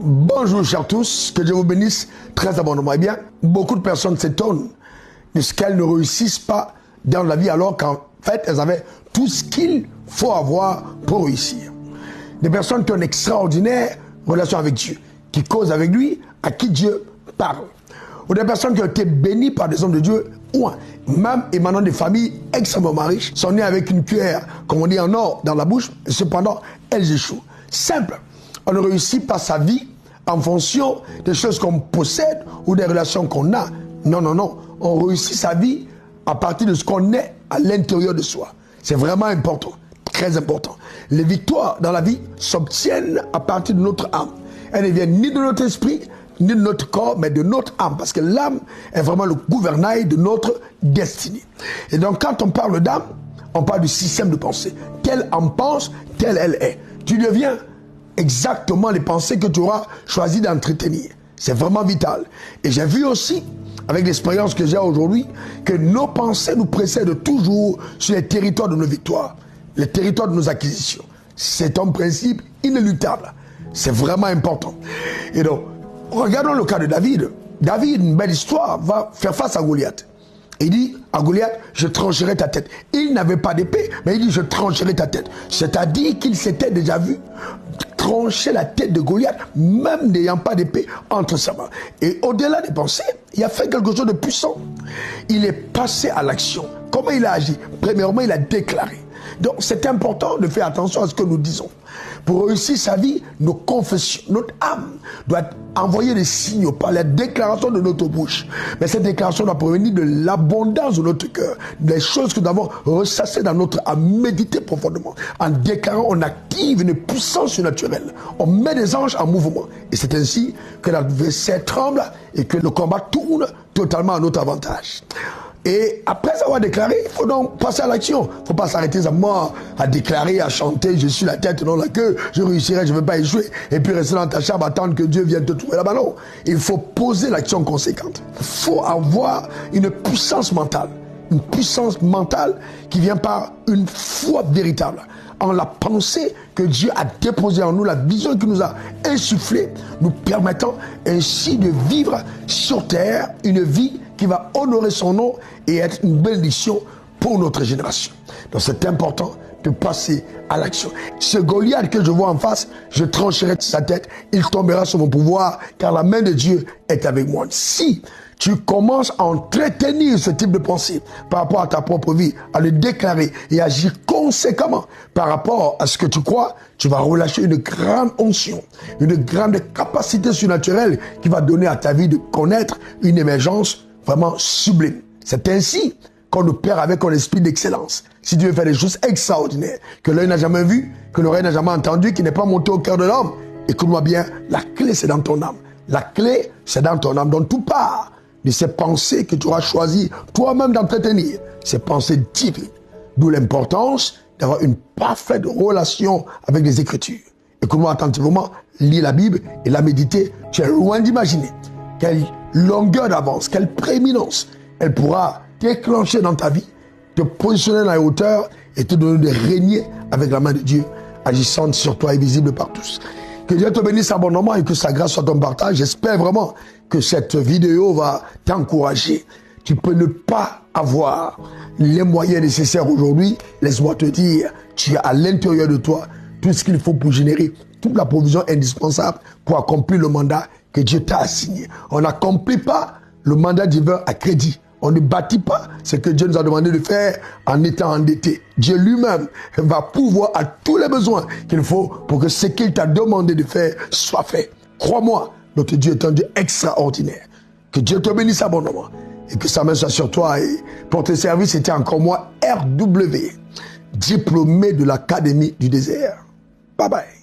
Bonjour chers tous, que Dieu vous bénisse très abondamment. Eh bien, beaucoup de personnes s'étonnent de ce qu'elles ne réussissent pas dans la vie alors qu'en fait, elles avaient tout ce qu'il faut avoir pour réussir. Des personnes qui ont une extraordinaire relation avec Dieu, qui causent avec lui, à qui Dieu parle. Ou des personnes qui ont été bénies par des hommes de Dieu, ou même émanant des familles extrêmement riches, sont nées avec une cuillère, comme on dit en or, dans la bouche, et cependant, elles échouent. Simple. On ne réussit pas sa vie en fonction des choses qu'on possède ou des relations qu'on a. Non, non, non. On réussit sa vie à partir de ce qu'on est à l'intérieur de soi. C'est vraiment important, très important. Les victoires dans la vie s'obtiennent à partir de notre âme. Elles ne viennent ni de notre esprit, ni de notre corps, mais de notre âme. Parce que l'âme est vraiment le gouvernail de notre destinée. Et donc quand on parle d'âme, on parle du système de pensée. Telle âme pense, telle elle est. Tu deviens exactement les pensées que tu auras choisi d'entretenir. C'est vraiment vital. Et j'ai vu aussi, avec l'expérience que j'ai aujourd'hui, que nos pensées nous précèdent toujours sur les territoires de nos victoires, les territoires de nos acquisitions. C'est un principe inéluctable. C'est vraiment important. Et donc, regardons le cas de David. David, une belle histoire, va faire face à Goliath. Il dit à Goliath, je trancherai ta tête. Il n'avait pas d'épée, mais il dit, je trancherai ta tête. C'est-à-dire qu'il s'était déjà vu trancher la tête de Goliath, même n'ayant pas d'épée entre sa main. Et au-delà des pensées, il a fait quelque chose de puissant. Il est passé à l'action. Comment il a agi? Premièrement, il a déclaré. Donc, c'est important de faire attention à ce que nous disons. Pour réussir sa vie, nos confessions, notre âme doit envoyer des signaux par la déclaration de notre bouche. Mais cette déclaration doit provenir de l'abondance de notre cœur, des choses que nous avons ressassées dans notre âme, méditer profondément. En déclarant, on active une puissance surnaturelle. On met des anges en mouvement. Et c'est ainsi que l'adversaire tremble et que le combat tourne totalement à notre avantage. Et après avoir déclaré, il faut donc passer à l'action. Il ne faut pas s'arrêter à moi, à déclarer, à chanter, je suis la tête, non la queue, je réussirai, je ne vais pas échouer. Et puis rester dans ta chambre, attendre que Dieu vienne te trouver là-bas. Non, il faut poser l'action conséquente. Il faut avoir une puissance mentale. Une puissance mentale qui vient par une foi véritable. En la pensée que Dieu a déposée en nous, la vision qu'il nous a insufflée, nous permettant ainsi de vivre sur terre une vie qui va honorer son nom et être une bénédiction pour notre génération. Donc c'est important de passer à l'action. Ce Goliath que je vois en face, je trancherai sa tête, il tombera sous mon pouvoir, car la main de Dieu est avec moi. Si tu commences à entretenir ce type de pensée par rapport à ta propre vie, à le déclarer et agir conséquemment par rapport à ce que tu crois, tu vas relâcher une grande onction, une grande capacité surnaturelle qui va donner à ta vie de connaître une émergence vraiment sublime. C'est ainsi qu'on opère avec un esprit d'excellence. Si tu veux faire des choses extraordinaires, que l'œil n'a jamais vu, que l'oreille n'a jamais entendu, qui n'est pas monté au cœur de l'homme, écoute-moi bien, la clé c'est dans ton âme. La clé c'est dans ton âme. Donc tout part de ces pensées que tu auras choisi toi-même d'entretenir, ces pensées divines. D'où l'importance d'avoir une parfaite relation avec les Écritures. Écoute-moi attentivement, lis la Bible et la méditer. Tu es loin d'imaginer quelle longueur d'avance, quelle prééminence elle pourra déclencher dans ta vie, te positionner dans les hauteurs et te donner de régner avec la main de Dieu, agissante sur toi et visible par tous. Que Dieu te bénisse abondamment et que sa grâce soit ton partage. J'espère vraiment que cette vidéo va t'encourager. Tu peux ne pas avoir les moyens nécessaires aujourd'hui. Laisse-moi te dire, tu as à l'intérieur de toi tout ce qu'il faut pour générer toute la provision indispensable pour accomplir le mandat que Dieu t'a assigné. On n'accomplit pas le mandat divin à crédit. On ne bâtit pas ce que Dieu nous a demandé de faire en étant endetté. Dieu lui-même va pouvoir à tous les besoins qu'il faut pour que ce qu'il t'a demandé de faire soit fait. Crois-moi, notre Dieu est un Dieu extraordinaire. Que Dieu te bénisse abondamment et que sa main soit sur toi. Et pour tes services, c'était encore moi, RW, diplômé de l'Académie du désert. Bye bye.